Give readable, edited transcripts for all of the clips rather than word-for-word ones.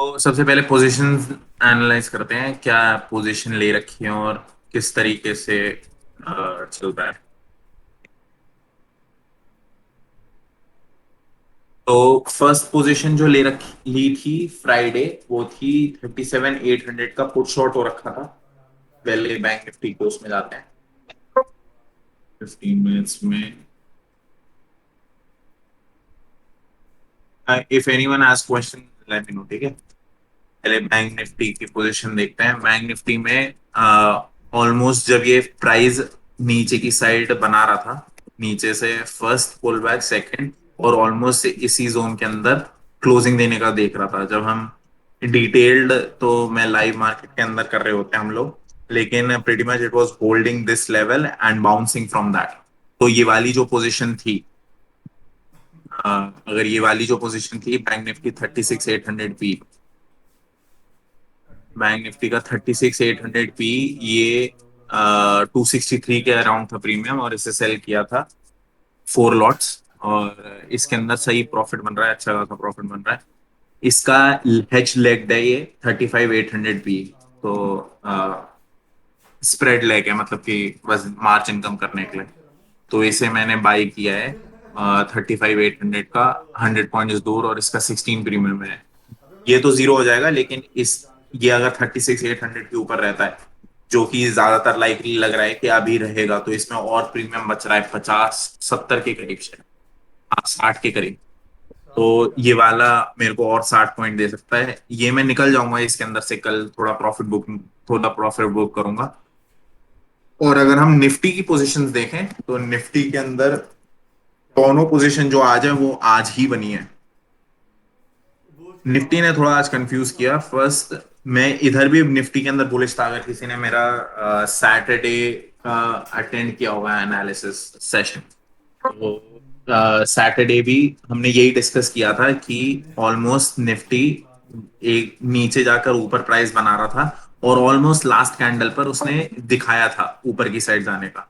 तो सबसे पहले पोजीशन एनालाइज करते हैं, क्या पोजीशन ले रखी है और किस तरीके से चल रहा है। तो फर्स्ट पोजीशन जो ली थी फ्राइडे, वो थी 37,800 का पुट शॉर्ट हो रखा था। पहले बैंक निफ्टी को उसमें जाते हैं 15 मिनट्स में। If anyone has question let me know, ठीक है। पहले बैंक निफ्टी की पोजीशन देखते हैं। बैंक निफ्टी में ऑलमोस्ट जब ये प्राइस नीचे की साइड बना रहा था, नीचे से फर्स्ट पुल बैक, सेकंड, और ऑलमोस्ट इसी जोन के अंदर क्लोजिंग देने का देख रहा था। जब हम डिटेल्ड, तो मैं लाइव मार्केट के अंदर कर रहे होते हैं हम लोग, लेकिन pretty much it was holding this level and bouncing from that. तो ये वाली जो पोजीशन थी, अगर ये वाली जो पोजीशन थी bank Nifty 36,800 P, bank Nifty का 36,800 पी, ये 263 के अराउंड था प्रीमियम, और इसे सेल किया था 4 लॉट्स। और इसके अंदर सही प्रॉफिट बन रहा है, अच्छा खासा प्रॉफिट बन रहा है। इसका हेज लेग है ये 35,800 पी। तो स्प्रेड लेग है, मतलब कि बस मार्जिन कम करने के लिए। तो इसे मैंने बाई किया है 35,800 का, 100 पॉइंट दूर, और इसका 16 प्रीमियम है। ये तो जीरो हो जाएगा, लेकिन इस ये अगर 36,800 के ऊपर रहता है, जो कि ज्यादातर लाइकली लग रहा है कि अभी रहेगा, तो इसमें और प्रीमियम बच रहा है 50-70 के करीब से, 60 के करीब। तो ये वाला मेरे को और 60 पॉइंट दे सकता है। ये मैं निकल जाऊंगा इसके अंदर से कल, थोड़ा प्रॉफिट बुक करूंगा। और अगर हम निफ्टी की पोजीशंस देखें, तो निफ्टी के अंदर दोनों पोजीशन जो आज है वो आज ही बनी है। निफ्टी ने थोड़ा आज कंफ्यूज किया। फर्स्ट, मैं इधर भी निफ्टी के अंदर बुलिश था। अगर किसी ने मेरा सैटरडे का अटेंड किया होगा एनालिसिस सेशन, तो सैटरडे भी हमने यही डिस्कस किया था कि ऑलमोस्ट निफ्टी एक नीचे जाकर ऊपर प्राइस बना रहा था, और ऑलमोस्ट लास्ट कैंडल पर उसने दिखाया था ऊपर की साइड जाने का।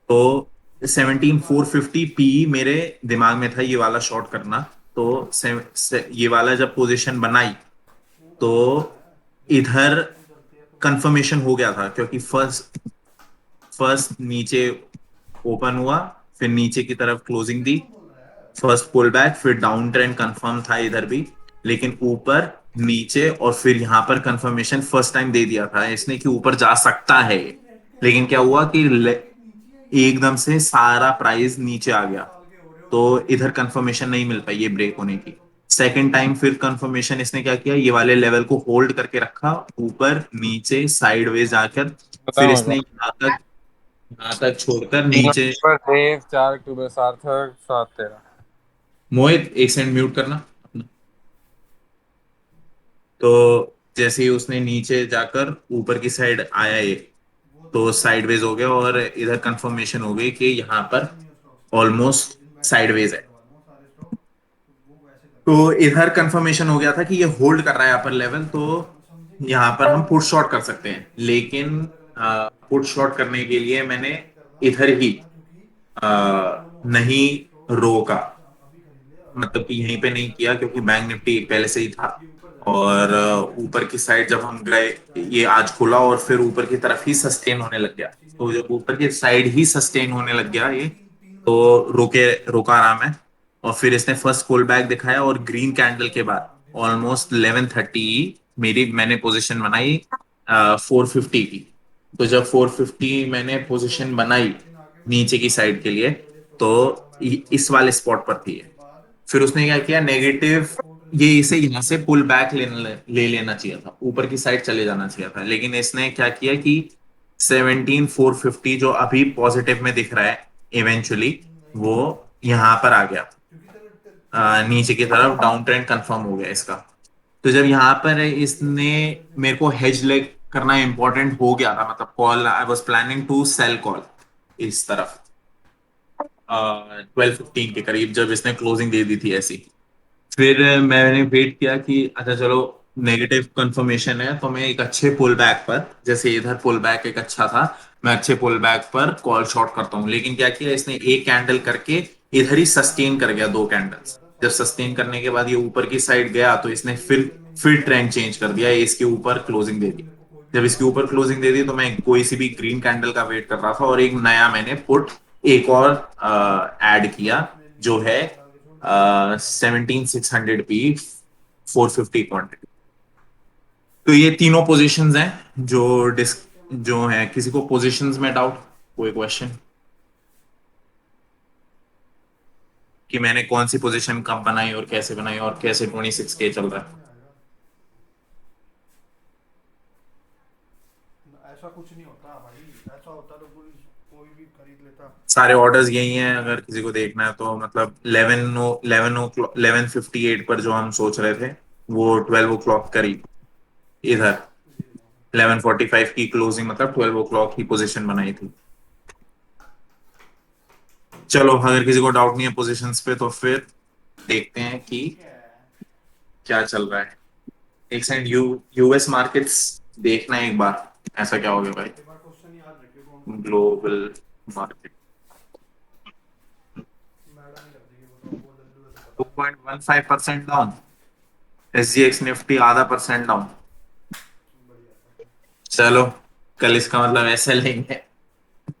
तो 17,450 पी मेरे दिमाग में था ये वाला शॉर्ट करना। तो ये वाला जब पोजीशन बनाई, तो इधर कंफर्मेशन हो गया था, क्योंकि फर्स्ट फर्स्ट नीचे ओपन हुआ, फिर नीचे की तरफ क्लोजिंग दी, फर्स्ट पुल बैक, फिर डाउन ट्रेंड कंफर्म था इधर भी, लेकिन ऊपर नीचे, और फिर यहां पर कंफर्मेशन फर्स्ट टाइम दे दिया था इसने कि ऊपर जा सकता है। लेकिन क्या हुआ कि एकदम से सारा प्राइस नीचे आ गया, तो इधर कंफर्मेशन नहीं मिल पाई ये ब्रेक होने की। सेकंड टाइम फिर कंफर्मेशन इसने क्या किया, ये वाले लेवल को होल्ड करके रखा, ऊपर नीचे साइडवेज जाकर, फिर बताओ इसने बताओ। यहाँ तक छोड़कर नीचे। नवंबर 23, 4 अक्टूबर, सार्थक 7/13। मोहित, एक सेकंड म्यूट करना अपना। तो जैसे ही उसने नीचे जाकर ऊपर की साइड आया ये, तो साइडवेज हो गया, और इधर कंफर्मेशन हो गई कि यहाँ पर ऑलमोस्ट साइडवेज है। तो इधर कंफर्मेशन हो गया था कि ये होल्ड कर रहा है अपर लेवल, तो यहाँ पर हम पुट शॉर्ट कर सकते हैं। लेकिन पुट शॉर्ट करने के लिए मैंने इधर ही नहीं रोका, मतलब कि यहीं पे नहीं किया, क्योंकि बैंक निफ्टी पहले से ही था। और ऊपर की साइड जब हम गए, ये आज खुला और फिर ऊपर की तरफ ही सस्टेन होने लग गया। तो जब ऊपर की साइड ही सस्टेन होने लग गया ये, तो रोका आराम है। और फिर इसने फर्स्ट पुल बैक दिखाया, और ग्रीन कैंडल के बाद ऑलमोस्ट 11:30 मैंने पोजीशन बनाई 450 की। तो जब 450 मैंने पोजीशन बनाई नीचे की साइड के लिए, तो इस वाले स्पॉट पर थी। फिर उसने क्या किया, नेगेटिव, ये इसे यहाँ से पुल बैक ले लेना चाहिए था, ऊपर की साइड चले जाना चाहिए था, लेकिन इसने क्या किया कि 17,450 जो अभी पॉजिटिव में दिख रहा है इवेंचुअली, वो यहाँ पर आ गया। नीचे की तरफ डाउन ट्रेंड कंफर्म हो गया इसका। तो जब यहाँ पर इसने मेरे को हेज लेग करना इंपॉर्टेंट हो गया था, मतलब call, I was planning to sell call इस तरफ 12:15 के करीब, जब इसने क्लोजिंग दे दी थी ऐसी। फिर मैंने वेट किया कि अच्छा चलो, नेगेटिव कंफर्मेशन है, तो मैं एक अच्छे पुल बैक पर, जैसे इधर पुल बैक एक अच्छा था, मैं अच्छे पुल बैक पर कॉल शॉर्ट करता हूँ। लेकिन क्या किया इसने, एक कैंडल करके इधर ही सस्टेन कर गया, 2 कैंडल्स। जब सस्टेन करने के बाद ये ऊपर की साइड गया, तो इसने फिर फिर ट्रेंड चेंज कर दिया, इसके ऊपर क्लोजिंग दे दी। जब इसके ऊपर क्लोजिंग दे दी तो मैं कोई सी भी ग्रीन कैंडल का वेट कर रहा था, और एक नया मैंने पुट एक और ऐड किया, जो है 17,600 पी 450 क्वांटिटी। तो ये तीनों पोजीशंस हैं जो है। किसी को पोजीशंस में डाउट, कोई क्वेश्चन कि मैंने कौन सी पोजीशन कब बनाई और कैसे बनाई और कैसे 26K चल रहा है? ऐसा कुछ नहीं होता भाई। ऐसा होता तो कोई कोई भी खरीद लेता। सारे ऑर्डर्स यही हैं, अगर किसी को देखना है तो। मतलब 11:58 पर जो हम सोच रहे थे, वो 12 o'clock करीब इधर 11:45 की क्लोजिंग, मतलब 12 o'clock की पोजीशन बनाई थी। चलो, अगर किसी को डाउट नहीं है पोजीशंस पे, तो फिर देखते हैं कि क्या चल रहा है। एक सेकंड, यूएस मार्केट्स देखना है एक बार, ऐसा क्या हो गया भाई? एक बार क्वेश्चन याद रखिए कौन कौन सा था। ग्लोबल मार्केट मैडम ही कर देगी वो तो, वो लल्लू है तो टू पता है। Point one five percent down. SGX Nifty ½ % down. बढ़िया था। चलो, कल इसका मतलब ऐसा लेंगे,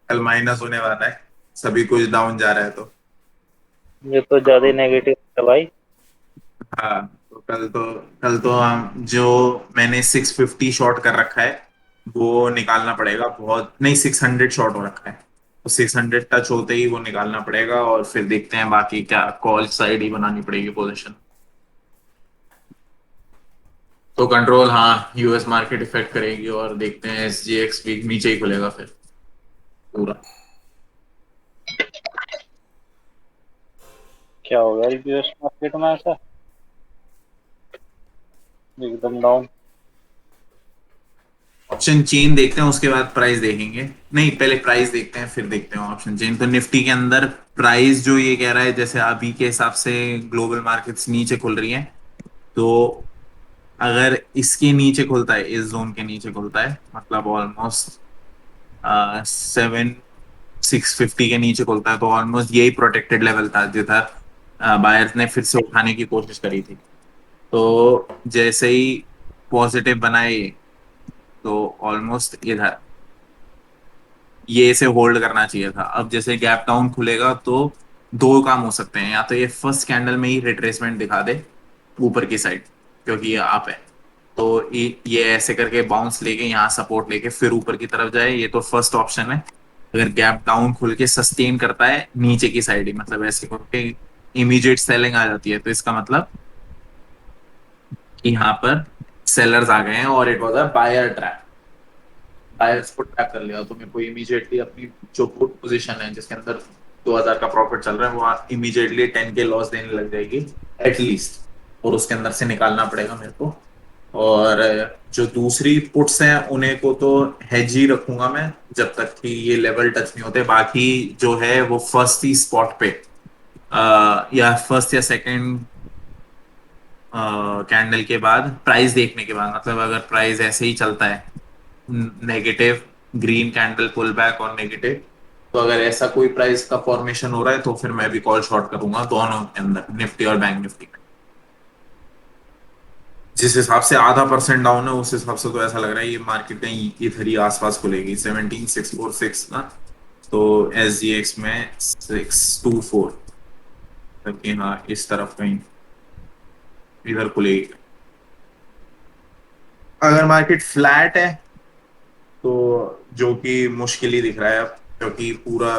कल माइनस होने वाला है, सभी कुछ डाउन जा रहा है तो। ये तो ज्यादा ही नेगेटिव है भाई। हाँ, तो कल तो हम जो मैंने 650 शॉर्ट कर रखा है, वो निकालना पड़ेगा। बहुत नहीं, 600 शॉर्ट हो रखा है, तो 600 टच होते ही वो निकालना पड़ेगा, और फिर देखते हैं बाकी क्या, कॉल साइड ही बनानी पड़ेगी पोजीशन। तो कंट्रोल, हाँ, यूएस मार्केट इफेक्ट करेगी, और देखते हैं एसजीएक्स भी नीचे ही खुलेगा फिर पूरा। क्या हो गया यूएस मार्केट में ऐसा एकदम डाउन? ऑप्शन चेन देखते हैं, उसके बाद प्राइस देखेंगे। नहीं, पहले प्राइस देखते हैं फिर देखते हैं ऑप्शन चेन। तो निफ्टी के अंदर प्राइस जो ये कह रहा है, जैसे अभी के हिसाब से ग्लोबल मार्केट्स नीचे खुल रही हैं, तो अगर इसके नीचे खुलता है, इस जोन के नीचे खुलता है, मतलब ऑलमोस्ट 7,650 के नीचे खुलता है, तो ऑलमोस्ट यही प्रोटेक्टेड लेवल था जिधर बायर्स ने फिर से उठाने की कोशिश करी थी। तो जैसे ही पॉजिटिव बनाए, तो ऑलमोस्ट इधर ये इसे होल्ड करना चाहिए था। अब जैसे गैप डाउन खुलेगा तो दो काम हो सकते हैं, या तो ये फर्स्ट कैंडल में ही रिट्रेसमेंट दिखा दे ऊपर की साइड, क्योंकि ये अप है, तो ये ऐसे करके बाउंस लेके यहाँ सपोर्ट लेके फिर ऊपर की तरफ जाए, ये तो फर्स्ट ऑप्शन है। अगर गैप डाउन खुल के सस्टेन करता है नीचे की साइड ही, मतलब ऐसे करके इमीडिएट सेलिंग आ जाती है, तो इसका मतलब कि यहाँ पर सेलर्स आ गए हैं और it was a buyer trap. Buyers को ट्रैप कर लिया, तो मेरे को इमीडिएटली अपनी जो पुट पोजीशन है जिसके अंदर 2,000 का प्रॉफिट चल रहा है, वो इमीडिएटली 10K लॉस देने लग जाएगी एटलीस्ट, और उसके अंदर से निकालना पड़ेगा मेरे को। और जो दूसरी पुट्स हैं उन्हें को तो हेज ही रखूंगा मैं, जब तक कि ये लेवल टच नहीं होते। बाकी जो है वो फर्स्ट ही स्पॉट पे, या फर्स्ट या सेकंड कैंडल के बाद, प्राइस देखने के बाद, मतलब अगर प्राइस ऐसे ही चलता है, negative green candle pull back और नेगेटिव, तो अगर ऐसा कोई प्राइस का फॉर्मेशन हो रहा है, तो फिर मैं भी कॉल शॉर्ट करूंगा दोनों के अंदर, निफ्टी और बैंक निफ्टी में। जिस हिसाब से ½ % डाउन है, उस हिसाब से तो ऐसा लग रहा है ये मार्केट कहीं इधर ही आसपास खुलेगी, 17,646 ना। तो एस जी एक्स में 624 तक, हाँ, इस तरफ कहीं इधर खुलेगी। अगर मार्केट फ्लैट है, तो जो कि मुश्किल ही दिख रहा है अब, क्योंकि पूरा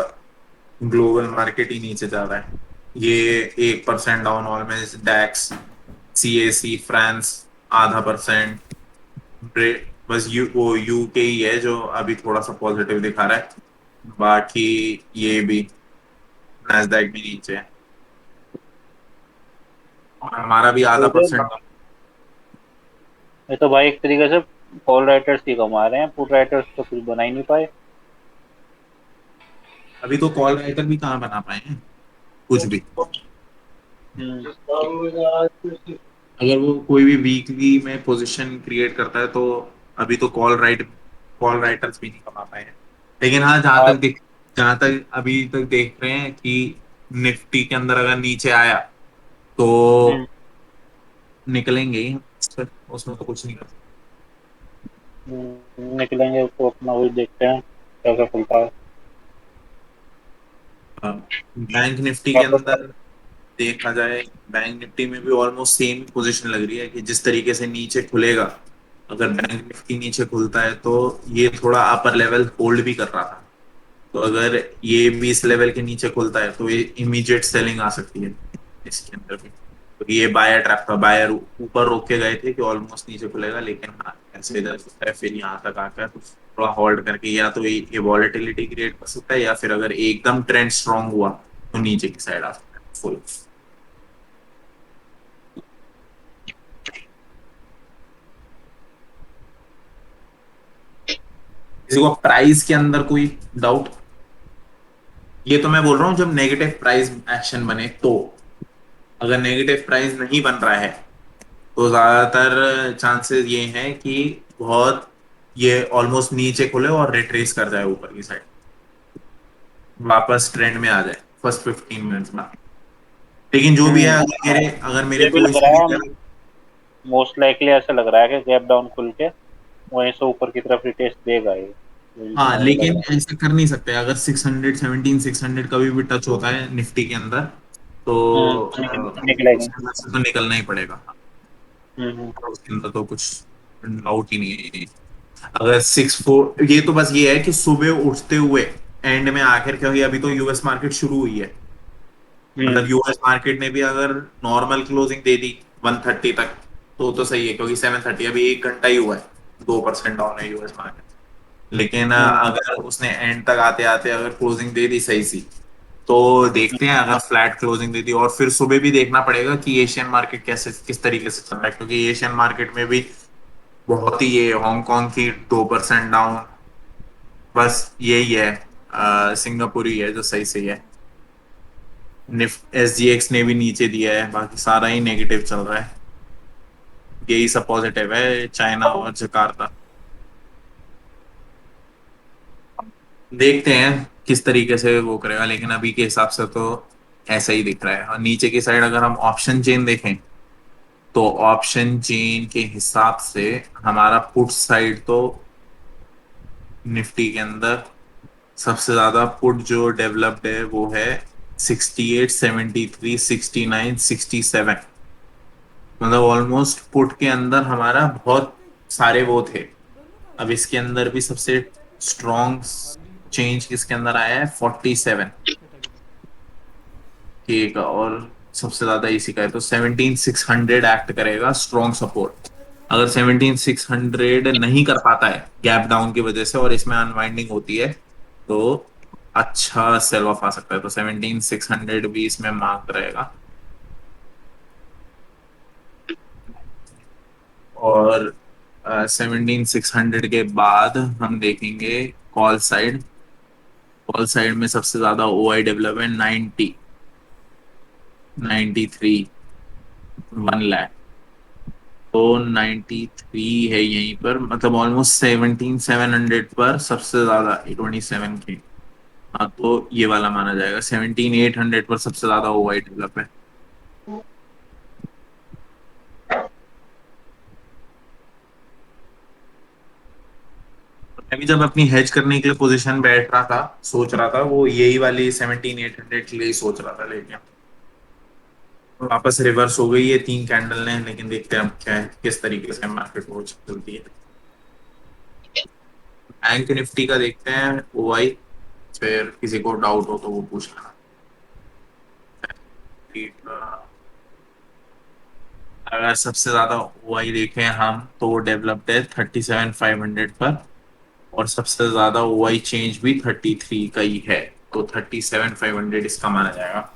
ग्लोबल मार्केट ही नीचे जा रहा है। ये 1% डाउन ऑलमोस्ट, डैक्स, सीएसी फ्रांस ½ %, बस वो यूके ही है जो अभी थोड़ा सा पॉजिटिव दिखा रहा है। बाकी ये भी नैस्डैक भी नीचे है, और हमारा भी तो ½ % डाउन। ये तो भाई एक तरीके से कॉल राइटर्स ही कमा रहे हैं, पुट राइटर्स तो कुछ बना ही नहीं पाए। अभी तो कॉल राइटर भी कहाँ बना पाए हैं कुछ भी। हम्म। अगर वो कोई भी वीकली में पोजीशन क्रिएट करता है, तो अभी तो कॉल राइटर्स भी नहीं कमा पाए हैं। लेकिन हाँ, आज। जहां तक अभी तक देख रहे हैं कि निफ्टी के अंदर अगर नीचे आया, तो हम्म। निकलेंगे ही। उसमें तो कुछ नहीं कर निकलेंगे तो अपना वही देखते हैं कैसा खुलता है। सकता। बैंक निफ्टी के वापस। अंदर देखा जाए, बैंक निफ्टी में भी ऑलमोस्ट सेम पोजीशन लग रही है कि जिस तरीके से नीचे खुलेगा, अगर बैंक निफ्टी नीचे खुलता है तो ये थोड़ा अपर लेवल होल्ड भी कर रहा था, तो अगर ये भी इस लेवल के नीचे खुलता है तो ये इमीडिएट सेलिंग आ सकती है इसके अंदर भी। तो ये बायर ट्रैप था, बायर ऊपर रोक के गए थे कि ऑलमोस्ट नीचे खुलेगा, लेकिन हाँ ऐसे इधर खुलता है फिर यहाँ तक आकर थोड़ा होल्ड करके या तो ये वॉलेटिलिटी क्रिएट कर सकता है, या फिर अगर एकदम ट्रेंड स्ट्रांग हुआ तो नीचे की साइड आ सकता है फुल। किसी को प्राइस के अंदर कोई डाउट? ये तो मैं बोल रहा हूँ जब नेगेटिव प्राइस एक्शन बने तो, अगर नेगेटिव प्राइस नहीं बन रहा है तो ज्यादातर चांसेस ये हैं कि बहुत ये ऑलमोस्ट नीचे खुले और रिट्रेस कर जाए ऊपर की साइड, वापस ट्रेंड में आ जाए फर्स्ट 15 मिनट्स में। लेकिन जो भी है, हम्म अगर मेरे ये भी को लग रहा इसकी है, मोस्ट लाइकली ऐसा लग रहा है कि गैप डाउन खुल के वहीं से ऊपर की तरफ रिटेस्ट देगा ये, हाँ, मुझे लग लेकिन रहा ऐसा कर नहीं सकते अगर 600 कभी भी टच होता है निफ्टी के अंदर तो है। निकलेगी। उसके अंदर से तो निकलना ही पड़ेगा। हम्म। उसके अंदर तो कुछ डाउट ही नहीं है। अगर 6-4, ये तो बस ये है कि सुबह उठते हुए एंड में आखिर, क्योंकि अभी तो यूएस मार्केट शुरू हुई है, मतलब हम्म। यूएस मार्केट ने भी अगर नॉर्मल क्लोजिंग दे दी 130 तक तो सही है, क्योंकि 7:30 अभी 1 घंटा ही हुआ है, 2% डाउन है यूएस मार्केट। लेकिन हम्म। अगर उसने एंड तक आते आते अगर क्लोजिंग दे दी सही सी, तो देखते हैं अगर फ्लैट क्लोजिंग दे दी, और फिर सुबह भी देखना पड़ेगा कि एशियन मार्केट कैसे किस तरीके से चल रहा है, क्योंकि एशियन मार्केट में भी बहुत ही ये हांगकांग की 2% डाउन, बस यही है सिंगापुर ही है जो सही सही है। निफ्ट एसजीएक्स ने भी नीचे दिया है, बाकी सारा ही नेगेटिव चल रहा है, यही सब पॉजिटिव है चाइना और जकार्ता। देखते हैं किस तरीके से वो करेगा, लेकिन अभी के हिसाब से तो ऐसा ही दिख रहा है। और नीचे की साइड अगर हम ऑप्शन चेन देखें तो ऑप्शन चेन के हिसाब से हमारा पुट साइड तो निफ्टी के अंदर सबसे ज्यादा पुट जो डेवलप्ड है वो है 68, 73, 69, 67, मतलब ऑलमोस्ट पुट के अंदर हमारा बहुत सारे वो थे। अब इसके अंदर भी सबसे स्ट्रॉन्ग चेंज किसके अंदर आया है, 47 के का, और सबसे ज्यादा इसी का है, तो 17,600 एक्ट करेगा स्ट्रॉन्ग सपोर्ट। अगर 17,600 नहीं कर पाता है गैप डाउन की वजह से और इसमें अनवाइंडिंग होती है तो अच्छा सेल ऑफ आ सकता है, तो 17,600 भी इसमें मार्क रहेगा। और 17,600 के बाद हम देखेंगे कॉल साइड। कॉल साइड में सबसे ज्यादा ओ आई डेवलप है 90, 93, 1 लाख, तो 93 है यहीं पर, मतलब ऑलमोस्ट 17,700 पर सबसे ज्यादा 27 की। हाँ, तो ये वाला माना जाएगा 17,800 पर सबसे ज्यादा ओ आई डेवलप है। मैं भी जब अपनी हेज करने के लिए पोजीशन बैठ रहा था, सोच रहा था, वो यही वाली 17,800 के लिए ही सोच रहा था, लेकिन वापस रिवर्स हो गई है 3 कैंडल ने। लेकिन देखते हैं अब क्या है, किस तरीके से मार्केट वो चलती है। बैंक निफ्टी का देखते हैं ओ आई, फिर किसी को डाउट हो तो वो पूछ लेना। ठीक, अगर सबसे ज्यादा ओ आई देखें हम तो वो डेवलप्ड है 37,500 पर, और सबसे ज्यादा ओ आई चेंज भी 33 का ही है, तो 37,500 इसका माना जाएगा।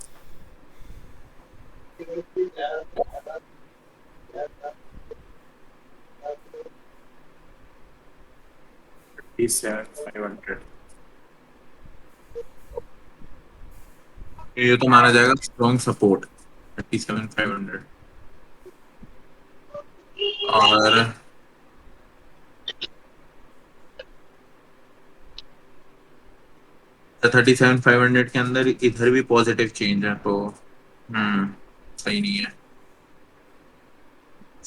37,500 ये तो माना जाएगा स्ट्रॉन्ग सपोर्ट, 37,500। और 37,500 के अंदर इधर भी पॉजिटिव चेंज है, तो सही नहीं है।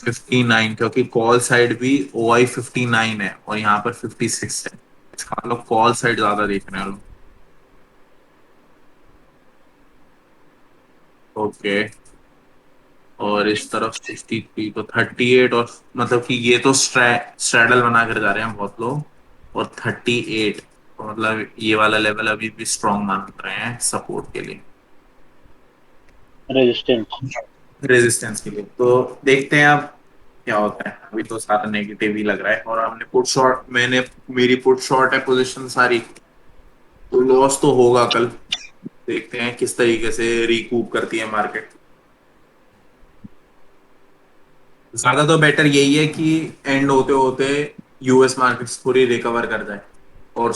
59, क्योंकि कॉल साइड भी OI 59 है और यहाँ पर 56 है। इसका मतलब कॉल साइड ज्यादा देख रहे हैं लोग। ओके, और इस तरफ 63 तो 38, और मतलब कि ये तो स्ट्रैडल बना कर जा रहे हैं बहुत लोग, और 38 तो मतलब ये वाला लेवल अभी भी स्ट्रॉन्ग मान रहे हैं सपोर्ट के लिए, रेजिस्टेंस। रेजिस्टेंस के लिए। तो देखते हैं अब क्या होता है। अभी तो सारा नेगेटिव ही लग रहा है, और हमने पुट शॉर्ट, मैंने मेरी पुट शॉर्ट है पोजीशन सारी, तो लॉस तो होगा कल। देखते हैं किस तरीके से रिकूप करती है मार्केट। ज्यादा तो बेटर यही है कि एंड होते होते यूएस मार्केट्स पूरी रिकवर कर जाए, और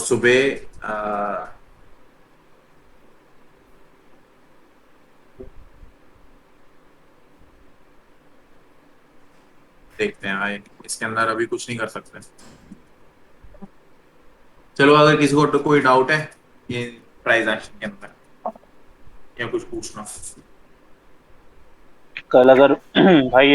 सुबह देखते हैं भाई, इसके अंदर अभी कुछ नहीं कर सकते। चलो, अगर किसी को तो कोई डाउट है ये प्राइस एक्शन के अंदर, या कुछ पूछना। कल अगर भाई